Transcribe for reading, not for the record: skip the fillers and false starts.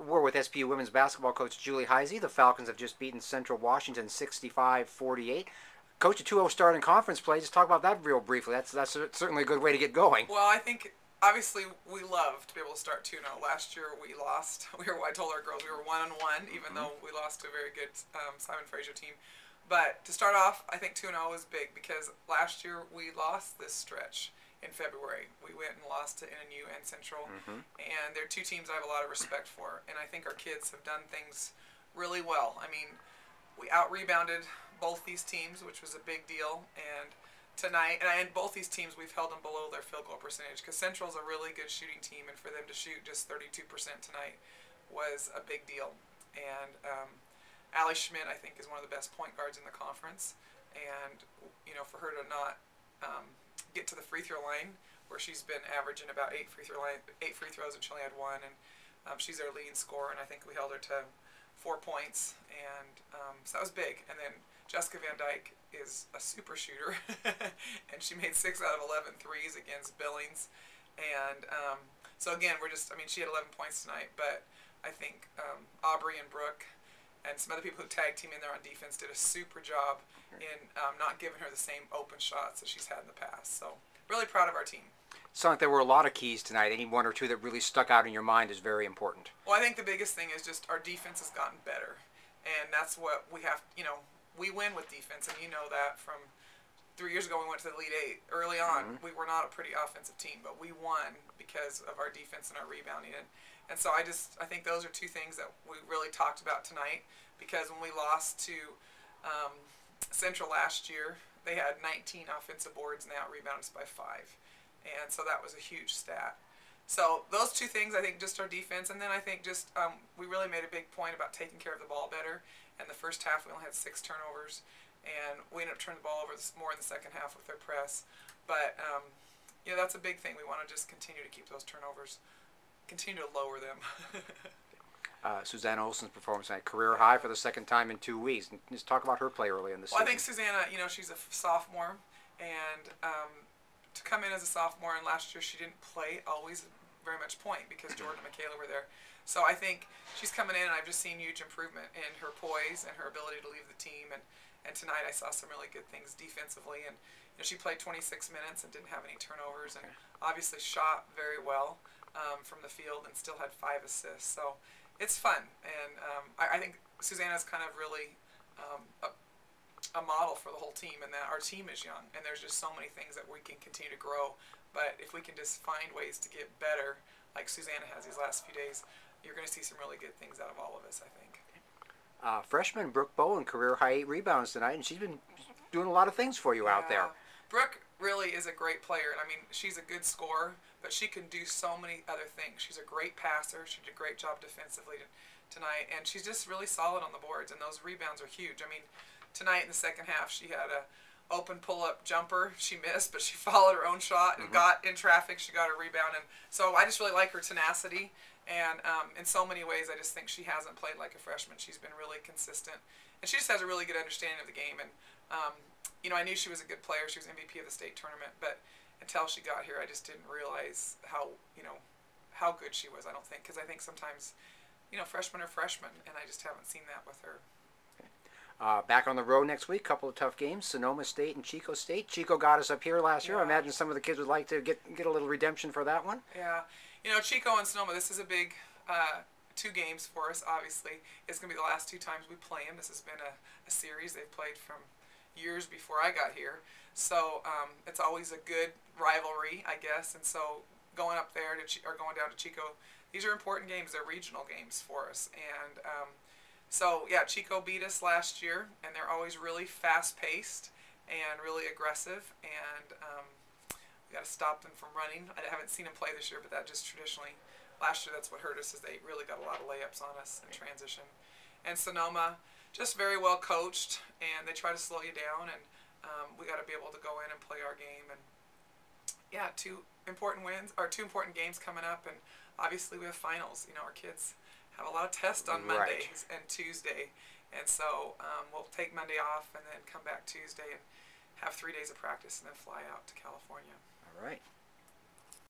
we're with SPU women's basketball coach Julie Heisey. The Falcons have just beaten Central Washington 65-48. Coach, a 2-0 start in conference play. Just talk about that real briefly. That's certainly a good way to get going. Well, I think obviously we love to be able to start 2-0. Last year we lost. I told our girls we were 1-1, even though we lost to a very good Simon Fraser team. But to start off, I think 2-0 is big because last year we lost this stretch in February. We went and lost to NNU and Central, and they're two teams I have a lot of respect for. And I think our kids have done things really well. I mean, we out-rebounded both these teams, which was a big deal. And tonight, and both these teams, we've held them below their field goal percentage because Central's a really good shooting team, and for them to shoot just 32% tonight was a big deal. And Allie Schmidt, I think, is one of the best point guards in the conference. And, you know, for her to not get to the free throw line, where she's been averaging about 8 free throws, and she only had 1, and she's their leading scorer, and I think we held her to 4 points, and so that was big. And then Jessica Van Dyke is a super shooter, and she made 6 out of 11 threes against Billings. And so again, she had 11 points tonight, but I think Aubrey and Brooke and some other people who tag team in there on defense did a super job in not giving her the same open shots that she's had in the past. So really proud of our team. Sounds like there were a lot of keys tonight. Any one or two that really stuck out in your mind is very important. Well, I think the biggest thing is just our defense has gotten better. And that's what we have, we win with defense, and you know that from 3 years ago we went to the Elite Eight. Early on, we were not a pretty offensive team, but we won because of our defense and our rebounding. And so I think those are two things that we really talked about tonight, because when we lost to Central last year, they had 19 offensive boards and they out-rebounded us by 5. And so that was a huge stat. So those two things, I think, just our defense, and then I think just we really made a big point about taking care of the ball better. And the first half we only had 6 turnovers, and we ended up turning the ball over more in the second half with their press. But that's a big thing. We want to just continue to keep those turnovers, continue to lower them. Susanna Olsen's performance tonight, career high for the second time in 2 weeks. And just talk about her play early in the season. Well, I think Susanna, she's a sophomore, and to come in as a sophomore, and last year she didn't play always very much point because Jordan and Michaela were there. So I think she's coming in, and I've just seen huge improvement in her poise and her ability to leave the team. And tonight I saw some really good things defensively. And she played 26 minutes and didn't have any turnovers, and obviously shot very well from the field and still had 5 assists. So it's fun. And I think Susanna's kind of really a model for the whole team, and that our team is young, and there's just so many things that we can continue to grow. But if we can just find ways to get better, like Susanna has these last few days, you're going to see some really good things out of all of us, I think. Freshman Brooke Bowen, career high 8 rebounds tonight, and she's been doing a lot of things for you out there. Brooke really is a great player. I mean, she's a good scorer, but she can do so many other things. She's a great passer. She did a great job defensively tonight, and she's just really solid on the boards, and those rebounds are huge. I mean, tonight in the second half, she had a open pull-up jumper. She missed, but she followed her own shot and got in traffic. She got a rebound, and so I just really like her tenacity. And in so many ways, I just think she hasn't played like a freshman. She's been really consistent, and she just has a really good understanding of the game. And I knew she was a good player. She was MVP of the state tournament, but until she got here, I just didn't realize how good she was. I don't think, because I think sometimes freshmen are freshmen, and I just haven't seen that with her. Back on the road next week, couple of tough games, Sonoma State and Chico State. Chico got us up here last year. I imagine some of the kids would like to get a little redemption for that one. Yeah. Chico and Sonoma, this is a big 2 games for us, obviously. It's going to be the last 2 times we play them. This has been a series they've played from years before I got here. So it's always a good rivalry, I guess. And so going up there or going down to Chico, these are important games. They're regional games for us. And so, yeah, Chico beat us last year, and they're always really fast-paced and really aggressive, and we got to stop them from running. I haven't seen them play this year, but that just traditionally, last year that's what hurt us, is they really got a lot of layups on us in transition. And Sonoma, just very well coached, and they try to slow you down, and we got to be able to go in and play our game. And yeah, 2 important games coming up, and obviously we have finals. Our kids have a lot of tests on Mondays and Tuesday, and so we'll take Monday off and then come back Tuesday and have 3 days of practice and then fly out to California. All right.